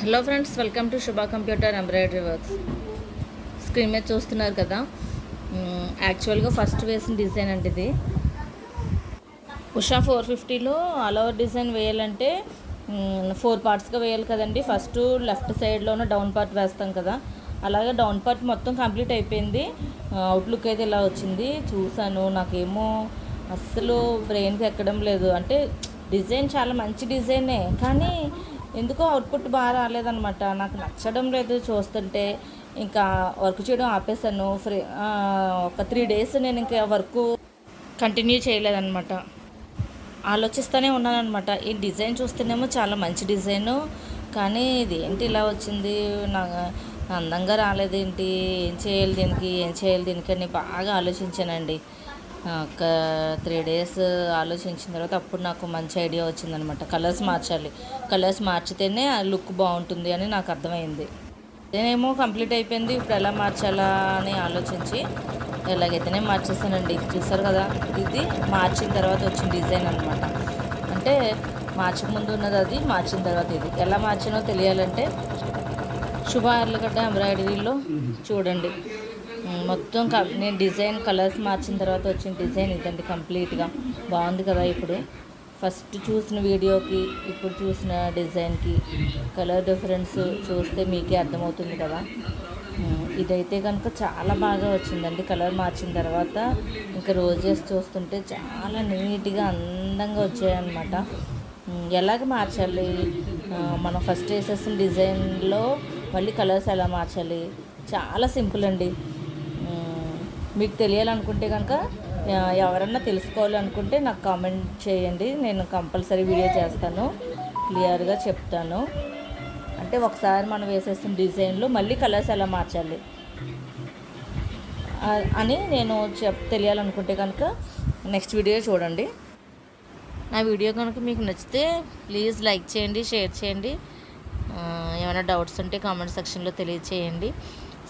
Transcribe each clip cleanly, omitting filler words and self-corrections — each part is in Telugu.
హలో ఫ్రెండ్స్, వెల్కమ్ టు శుభ కంప్యూటర్ ఎంబ్రాయిడరీ వర్క్స్. స్క్రీన్ మీద చూస్తున్నారు కదా, యాక్చువల్గా ఫస్ట్ వేసిన డిజైన్ అంటే ఇది ఉషా 450లో ఆల్ ఓవర్ డిజైన్ వేయాలంటే 4 పార్ట్స్గా వేయాలి కదండి. ఫస్ట్ లెఫ్ట్ సైడ్లోనే డౌన్ పార్ట్ వేస్తాం కదా, అలాగే డౌన్ పార్ట్ మొత్తం కంప్లీట్ అయిపోయింది. అవుట్లుక్ అయితే ఇలా వచ్చింది. చూసాను, నాకేమో అస్సలు బ్రెయిన్కి ఎక్కడం లేదు. అంటే డిజైన్ చాలా మంచి డిజైనే, కానీ ఎందుకో అవుట్పుట్ బాగా రాలేదనమాట. నాకు నచ్చడం లేదు చూస్తుంటే. ఇంకా వర్క్ చేయడం ఆపేసాను. ఒక 3 days నేను ఇంకా వర్క్ కంటిన్యూ చేయలేదన్నమాట. ఆలోచిస్తూనే ఉన్నానమాట. ఈ డిజైన్ చూస్తేనేమో చాలా మంచి డిజైను, కానీ ఇది ఏంటి ఇలా వచ్చింది, నాకు అందంగా రాలేదేంటి, ఏం చేయాలి దీనికి అని బాగా ఆలోచించానండి. ఒక 3 days ఆలోచించిన తర్వాత అప్పుడు నాకు మంచి ఐడియా వచ్చిందనమాట. కలర్స్ మార్చితేనే ఆ లుక్ బాగుంటుంది అని నాకు అర్థమైంది. నేనేమో కంప్లీట్ అయిపోయింది, ఇప్పుడు ఎలా మార్చాలా అని ఆలోచించి ఎలాగైతేనే మార్చేసానండి. చూసారు కదా, ఇది మార్చిన తర్వాత వచ్చిన డిజైన్ అనమాట. అంటే మార్చక ముందు ఉన్నది అది, మార్చిన తర్వాత ఇది. ఎలా మార్చానో తెలియాలంటే శుభ ఆర్లగడ్డ ఎంబ్రాయిడరీలో చూడండి. మొత్తం నేను డిజైన్ కలర్స్ మార్చిన తర్వాత వచ్చిన డిజైన్ ఇదండి. కంప్లీట్గా బాగుంది కదా. ఇప్పుడు ఫస్ట్ చూసిన వీడియోకి ఇప్పుడు చూసిన డిజైన్కి కలర్ డిఫరెన్స్ చూస్తే మీకే అర్థమవుతుంది కదా. ఇదైతే కనుక చాలా బాగా వచ్చిందండి. కలర్ మార్చిన తర్వాత ఇంకా రోజెస్ చూస్తుంటే చాలా నీట్గా అందంగా వచ్చాయన్నమాట. ఎలాగ మార్చాలి, మనం ఫస్ట్ వేసేసిన డిజైన్లో మళ్ళీ కలర్స్ ఎలా మార్చాలి, చాలా సింపుల్ అండి. మీకు తెలియాలనుకుంటే కనుక, ఎవరన్నా తెలుసుకోవాలనుకుంటే నాకు కామెంట్ చేయండి. నేను కంపల్సరీ వీడియో చేస్తాను, క్లియర్గా చెప్తాను. అంటే ఒకసారి మనం వేసేసిన డిజైన్లో మళ్ళీ కలర్స్ ఎలా మార్చాలి అని నేను తెలియాలనుకుంటే కనుక నెక్స్ట్ వీడియో చూడండి. నా వీడియో కనుక మీకు నచ్చితే ప్లీజ్ లైక్ చేయండి, షేర్ చేయండి. ఏమైనా డౌట్స్ ఉంటే కామెంట్ సెక్షన్లో తెలియచేయండి.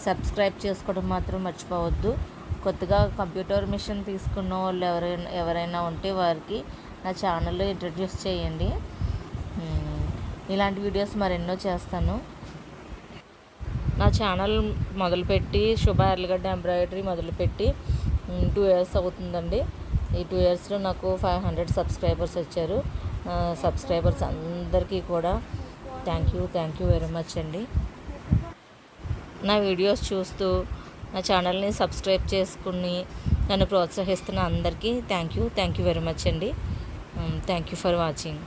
సబ్స్క్రైబ్ చేసుకోవడం మాత్రం మర్చిపోవద్దు. కొత్తగా కంప్యూటర్ మిషన్ తీసుకున్న వాళ్ళు ఎవరైనా ఉంటే వారికి నా ఛానల్లో ఇంట్రడ్యూస్ చేయండి. ఇలాంటి వీడియోస్ మరెన్నో చేస్తాను. నా ఛానల్ మొదలుపెట్టి శుభ ఆర్లగడ్డ ఎంబ్రాయిడరీ మొదలుపెట్టి 2 years అవుతుందండి. ఈ 2 yearsలో నాకు 500 సబ్స్క్రైబర్స్ వచ్చారు. సబ్స్క్రైబర్స్ అందరికీ కూడా థ్యాంక్ యూ వెరీ మచ్ అండి. నా వీడియోస్ చూస్తూ నా ఛానల్ని సబ్స్క్రైబ్ చేసుకుని నన్ను ప్రోత్సహిస్తున్న అందరికీ థ్యాంక్ యూ వెరీ మచ్ అండి. Thank you for watching.